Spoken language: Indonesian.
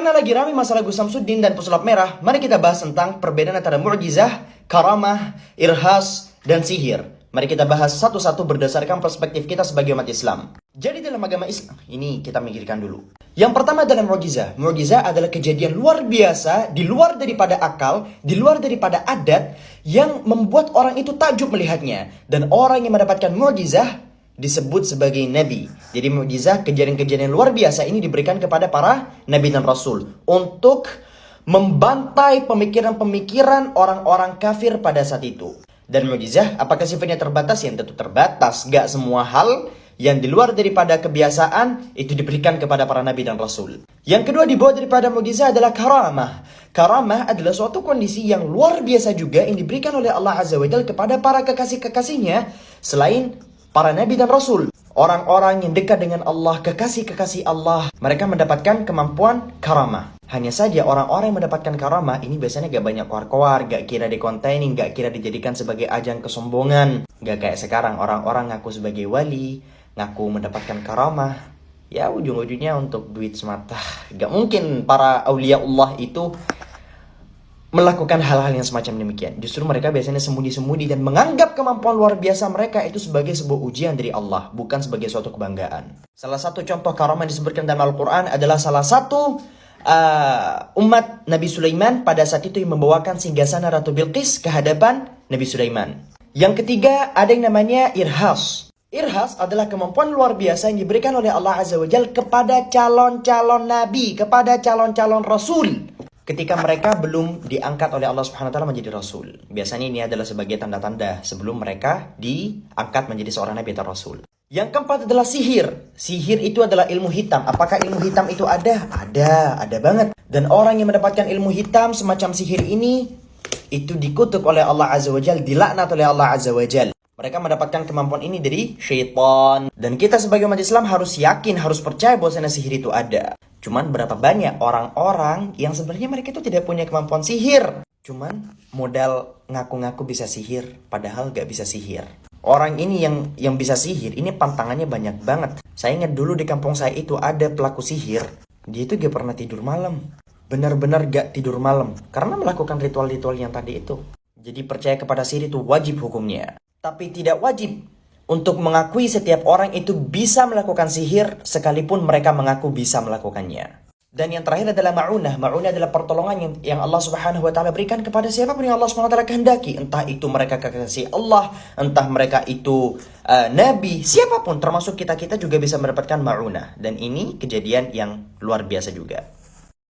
Karena lagi ramai masalah Gus Samsuddin dan pesulap merah, mari kita bahas tentang perbedaan antara mu'jizah, karamah, irhas, dan sihir. Mari kita bahas satu-satu berdasarkan perspektif kita sebagai umat Islam. Jadi dalam agama Islam, ini kita mikirkan dulu. Yang pertama adalah mu'jizah. Mu'jizah adalah kejadian luar biasa, di luar daripada akal, di luar daripada adat, yang membuat orang itu takjub melihatnya. Dan orang yang mendapatkan mu'jizah disebut sebagai nabi. Jadi mukjizah, kejadian-kejadian luar biasa ini diberikan kepada para nabi dan rasul untuk membantai pemikiran-pemikiran orang-orang kafir pada saat itu. Dan mukjizah apakah sifatnya terbatas? Yang tentu terbatas. Gak semua hal yang di luar daripada kebiasaan itu diberikan kepada para nabi dan rasul. Yang kedua di bawah daripada mukjizah adalah karamah. Karamah adalah suatu kondisi yang luar biasa juga yang diberikan oleh Allah Azza wa Jalla kepada para kekasih-kekasihnya selain para nabi dan rasul. Orang-orang yang dekat dengan Allah, kekasih-kekasih Allah, mereka mendapatkan kemampuan karamah. Hanya saja orang-orang yang mendapatkan karamah ini biasanya gak banyak koar-koar, gak kira dikontenin, gak kira dijadikan sebagai ajang kesombongan. Gak kayak sekarang orang-orang ngaku sebagai wali, ngaku mendapatkan karamah, ya ujung-ujungnya untuk duit semata. Gak mungkin para aulia Allah itu melakukan hal-hal yang semacam demikian. Justru mereka biasanya sembunyi-sembunyi dan menganggap kemampuan luar biasa mereka itu sebagai sebuah ujian dari Allah, bukan sebagai suatu kebanggaan. Salah satu contoh karamah yang disebutkan dalam Al-Quran adalah salah satu umat Nabi Sulaiman pada saat itu yang membawakan singgasana Ratu Bilqis ke hadapan Nabi Sulaiman. Yang ketiga ada yang namanya irhas. Irhas adalah kemampuan luar biasa yang diberikan oleh Allah Azza wa Jalla kepada calon-calon nabi, kepada calon-calon rasul, ketika mereka belum diangkat oleh Allah Subhanahu wa taala menjadi rasul. Biasanya ini adalah sebagai tanda-tanda sebelum mereka diangkat menjadi seorang nabi atau rasul. Yang keempat adalah sihir. Sihir itu adalah ilmu hitam. Apakah ilmu hitam itu ada? Ada banget. Dan orang yang mendapatkan ilmu hitam semacam sihir ini itu dikutuk oleh Allah Azza wa Jalla, dilaknat oleh Allah Azza wa Jalla. Mereka mendapatkan kemampuan ini dari syaitan. Dan kita sebagai umat Islam harus yakin, harus percaya bahwa sihir itu ada. Cuman berapa banyak orang-orang yang sebenarnya mereka itu tidak punya kemampuan sihir. Cuman modal ngaku-ngaku bisa sihir, padahal gak bisa sihir. Orang ini yang bisa sihir, ini pantangannya banyak banget. Saya ingat dulu di kampung saya itu ada pelaku sihir. Dia itu gak pernah tidur malam. Benar-benar gak tidur malam. Karena melakukan ritual-ritual yang tadi itu. Jadi percaya kepada sihir itu wajib hukumnya. Tapi tidak wajib untuk mengakui setiap orang itu bisa melakukan sihir sekalipun mereka mengaku bisa melakukannya. Dan yang terakhir adalah ma'unah. Ma'unah adalah pertolongan yang Allah Subhanahu wa taala berikan kepada siapapun yang Allah Subhanahu wa taala kehendaki. Entah itu mereka kekasih Allah, entah mereka itu nabi, siapapun termasuk kita juga bisa mendapatkan ma'unah. Dan ini kejadian yang luar biasa juga.